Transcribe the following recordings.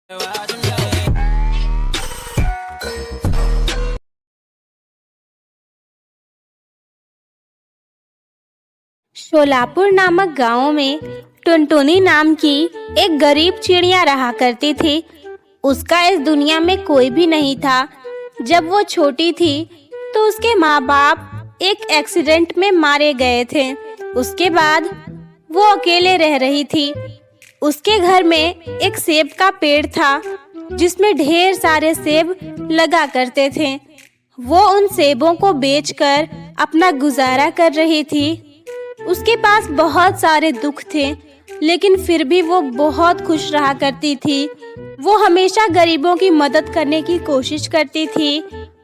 शोलापुर नामक गांव में टुनटुनी नाम की एक गरीब चिड़िया रहा करती थी। उसका इस दुनिया में कोई भी नहीं था। जब वो छोटी थी तो उसके माँ बाप एक एक्सीडेंट में मारे गए थे। उसके बाद वो अकेले रह रही थी। उसके घर में एक सेब का पेड़ था जिसमें ढेर सारे सेब लगा करते थे। वो उन सेबों को बेचकर अपना गुजारा कर रही थी। उसके पास बहुत सारे दुख थे, लेकिन फिर भी वो बहुत खुश रहा करती थी। वो हमेशा गरीबों की मदद करने की कोशिश करती थी।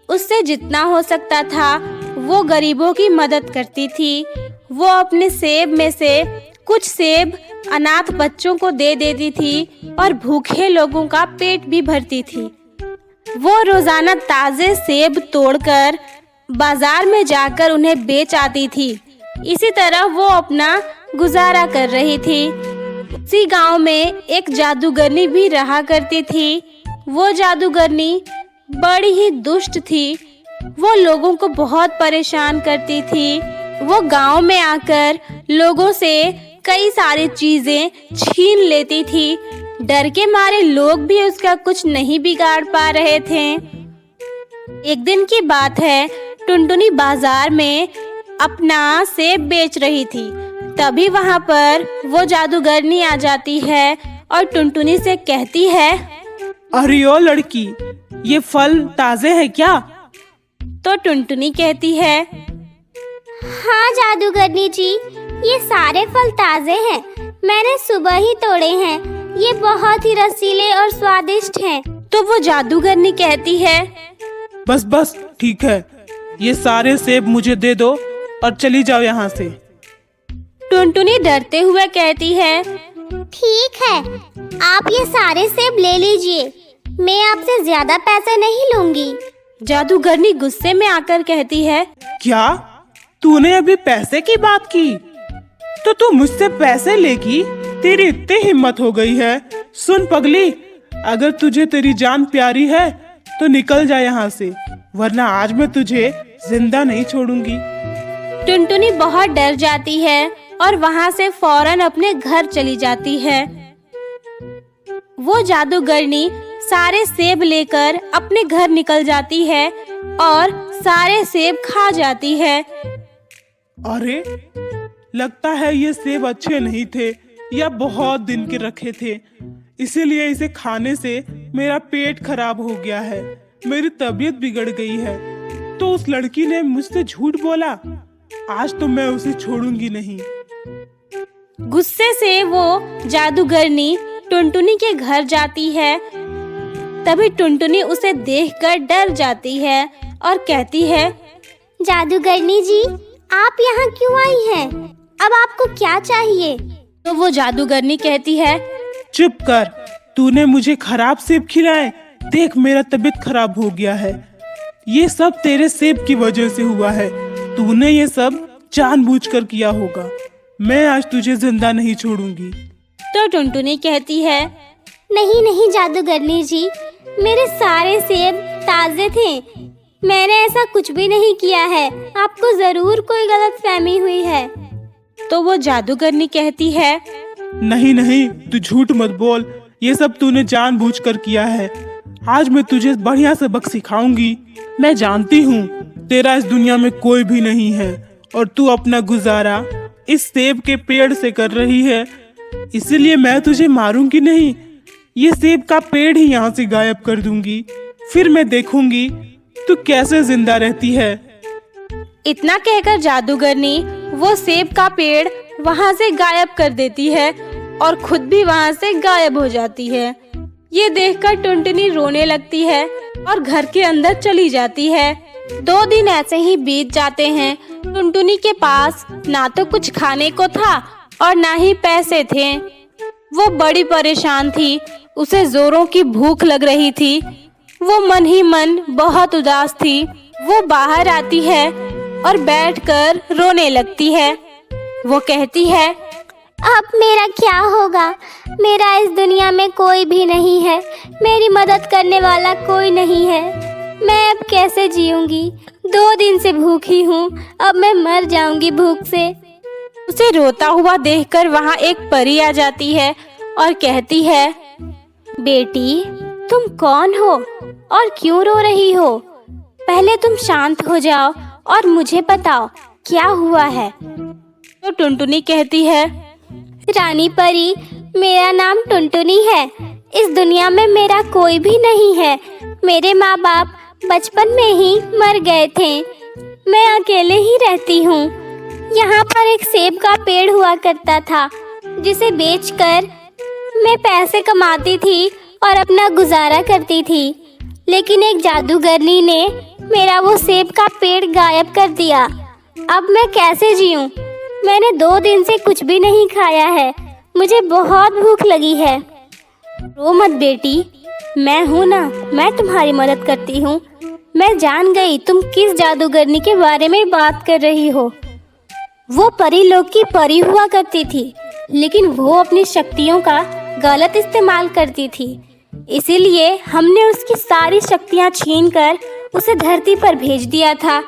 उससे जितना हो सकता था वो गरीबों की मदद करती थी। वो अपने सेब में से कुछ सेब अनाथ बच्चों को दे देती थी और भूखे लोगों का पेट भी भरती थी। वो रोजाना ताजे सेब तोड़कर बाजार में जाकर उन्हें बेच आती थी। इसी तरह वो अपना गुजारा कर रही थी। उसी गांव में एक जादूगरनी भी रहा करती थी। वो जादूगरनी बड़ी ही दुष्ट थी। वो लोगों को बहुत परेशान करती थी। वो गांव में आकर लोगों से कई सारी चीजें छीन लेती थी। डर के मारे लोग भी उसका कुछ नहीं बिगाड़ पा रहे थे। एक दिन की बात है, टुनटुनी बाजार में अपना सेब बेच रही थी। तभी वहां पर वो जादूगरनी आ जाती है और टुनटुनी से कहती है, अरे ओ लड़की, ये फल ताजे हैं क्या? तो टुनटुनी कहती है, हाँ जादूगरनी जी, ये सारे फल ताजे हैं। मैंने सुबह ही तोड़े हैं। ये बहुत ही रसीले और स्वादिष्ट हैं। तो वो जादूगरनी कहती है, बस बस ठीक है, ये सारे सेब मुझे दे दो और चली जाओ यहाँ से। टुनटुनी डरते हुए कहती है, ठीक है, आप ये सारे सेब ले लीजिए। मैं आपसे ज्यादा पैसे नहीं लूंगी। जादूगरनी गुस्से में आकर कहती है, क्या तूने अभी पैसे की बात की? तो तू मुझसे पैसे लेगी? तेरी इतनी हिम्मत हो गई है? सुन पगली, अगर तुझे तेरी जान प्यारी है तो निकल जा यहाँ से, वरना आज मैं तुझे जिंदा नहीं छोड़ूंगी। टुनटुनी बहुत डर जाती है और वहाँ से फौरन अपने घर चली जाती है। वो जादूगरनी सारे सेब लेकर अपने घर निकल जाती है और सारे सेब खा जाती है। अरे, लगता है ये सेब अच्छे नहीं थे या बहुत दिन के रखे थे, इसीलिए इसे खाने से मेरा पेट खराब हो गया है, मेरी तबीयत बिगड़ गई है। तो उस लड़की ने मुझसे झूठ बोला। आज तो मैं उसे छोड़ूंगी नहीं। गुस्से से वो जादूगरनी टुनटुनी के घर जाती है। तभी टुनटुनी उसे देखकर डर जाती है और कहती है, जादूगरनी जी, आप यहाँ क्यों आई हैं? अब आपको क्या चाहिए? तो वो जादूगरनी कहती है, चुप कर, तूने मुझे खराब सेब खिलाए। देख, मेरा तबीयत खराब हो गया है। ये सब तेरे सेब की वजह से हुआ है। तूने ये सब जानबूझकर किया होगा। मैं आज तुझे जिंदा नहीं छोड़ूंगी। तो टुनटुनी कहती है, नहीं नहीं जादूगरनी जी, मेरे सारे सेब ताजे थे। मैंने ऐसा कुछ भी नहीं किया है। आपको जरूर कोई गलतफहमी हुई है। तो वो जादूगरनी कहती है, नहीं नहीं, तू झूठ मत बोल। ये सब तूने जानबूझकर किया है। आज मैं तुझे बढ़िया सबक सिखाऊंगी। मैं जानती हूँ तेरा इस दुनिया में कोई भी नहीं है और तू अपना गुजारा इस सेब के पेड़ से कर रही है, इसीलिए मैं तुझे मारूंगी नहीं। ये सेब का पेड़ ही यहाँ से गायब कर दूंगी, फिर मैं देखूंगी तू कैसे जिंदा रहती है। इतना कहकर जादूगरनी वो सेब का पेड़ वहाँ से गायब कर देती है और खुद भी वहाँ से गायब हो जाती है। ये देखकर टुनटुनी रोने लगती है और घर के अंदर चली जाती है। 2 दिन ऐसे ही बीत जाते हैं। टुनटुनी के पास ना तो कुछ खाने को था और ना ही पैसे थे। वो बड़ी परेशान थी। उसे जोरों की भूख लग रही थी। वो मन ही मन बहुत उदास थी। वो बाहर आती है और बैठकर रोने लगती है। वो कहती है, अब मेरा क्या होगा? मेरा इस दुनिया में कोई भी नहीं है, मेरी मदद करने वाला कोई नहीं है। मैं अब कैसे जीऊंगी? 2 दिन से भूखी हूँ, अब मैं मर जाऊंगी भूख से। उसे रोता हुआ देखकर वहाँ एक परी आ जाती है और कहती है, बेटी तुम कौन हो और क्यों रो रही हो? पहले तुम शांत हो जाओ और मुझे बताओ क्या हुआ है। तो टुनटुनी कहती है, रानी परी, मेरा नाम टुनटुनी है। इस दुनिया में मेरा कोई भी नहीं है। मेरे माँ बाप बचपन में ही मर गए थे। मैं अकेले ही रहती हूँ। यहाँ पर एक सेब का पेड़ हुआ करता था, जिसे बेचकर मैं पैसे कमाती थी और अपना गुजारा करती थी। लेकिन एक जादूगरनी ने मेरा वो सेब का पेड़ गायब कर दिया। अब मैं कैसे जीऊँ? मैंने 2 दिन से कुछ भी नहीं खाया है। मुझे बहुत भूख लगी है। रो मत बेटी, मैं हूँ ना, मैं तुम्हारी मदद करती हूँ। मैं जान गई तुम किस जादूगरनी के बारे में बात कर रही हो। वो परी लोग की परी हुआ करती थी, लेकिन वो अपनी शक्तियों का गलत इस्तेमाल करती थी। इसीलिए हमने उसकी सारी शक्तियाँ छीनकर उसे धरती पर भेज दिया था।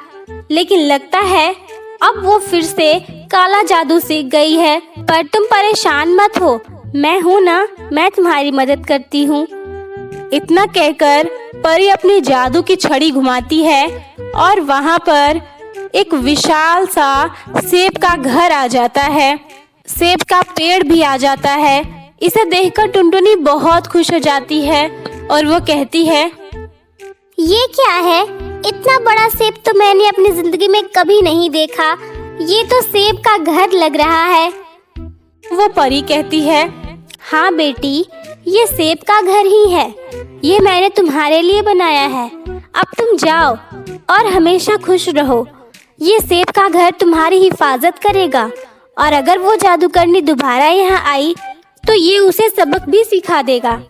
लेकिन लगता है अब वो फिर से काला जादू सीख गई है। पर तुम परेशान मत हो, मैं हूँ ना, मैं तुम्हारी मदद करती हूँ। इतना कहकर परी अपनी जादू की छड़ी घुमाती है और वहाँ पर एक विशाल सा सेब का घर आ जाता है। सेब का पेड़ भी आ जाता है। इसे देखकर टुनटुनी बहुत खुश हो जाती है और वो कहती है, ये क्या है? इतना बड़ा सेब तो मैंने अपनी जिंदगी में कभी नहीं देखा। ये तो सेब का घर लग रहा है। वो परी कहती है, हाँ बेटी, ये सेब का घर ही है। ये मैंने तुम्हारे लिए बनाया है। अब तुम जाओ और हमेशा खुश रहो। ये सेब का घर तुम्हारी हिफाजत करेगा और अगर वो जादूगरनी दोबारा यहाँ आई तो ये उसे सबक भी सिखा देगा।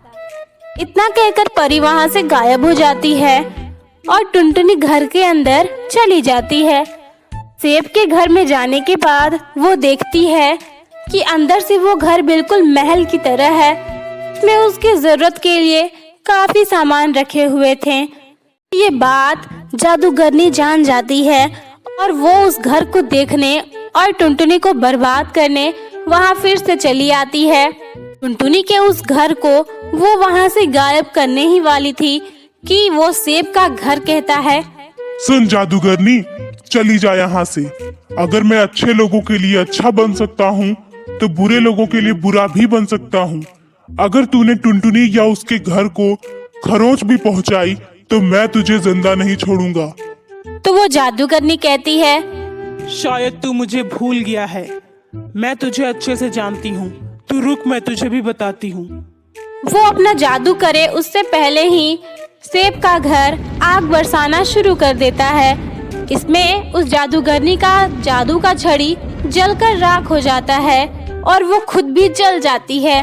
इतना कहकर परी वहाँ से गायब हो जाती है और टुनटुनी घर के अंदर चली जाती है। सेब के घर में जाने के बाद वो देखती है कि अंदर से वो घर बिल्कुल महल की तरह है। इसमें उसकी जरूरत के लिए काफी सामान रखे हुए थे। ये बात जादूगरनी जान जाती है और वो उस घर को देखने और टुनटुनी को बर्बाद करने वहाँ फिर से चली आती है। टुनटुनी के उस घर को वो वहाँ से गायब करने ही वाली थी कि वो सेब का घर कहता है, सुन जादूगरनी, चली जा यहाँ से। अगर मैं अच्छे लोगों के लिए अच्छा बन सकता हूँ तो बुरे लोगों के लिए बुरा भी बन सकता हूँ। अगर तूने टुनटुनी या उसके घर को खरोंच भी पहुँचाई तो मैं तुझे जिंदा नहीं छोड़ूंगा। तो वो जादूगरनी कहती है, शायद तू मुझे भूल गया है। मैं तुझे अच्छे से जानती हूँ। तू रुक, मैं तुझे भी बताती हूँ। वो अपना जादू करे उससे पहले ही सेब का घर आग बरसाना शुरू कर देता है। इसमें उस जादूगरनी का जादू का छड़ी जलकर राख हो जाता है और वो खुद भी जल जाती है।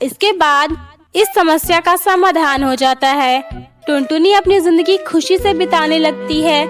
इसके बाद इस समस्या का समाधान हो जाता है। टुनटुनी अपनी जिंदगी खुशी से बिताने लगती है।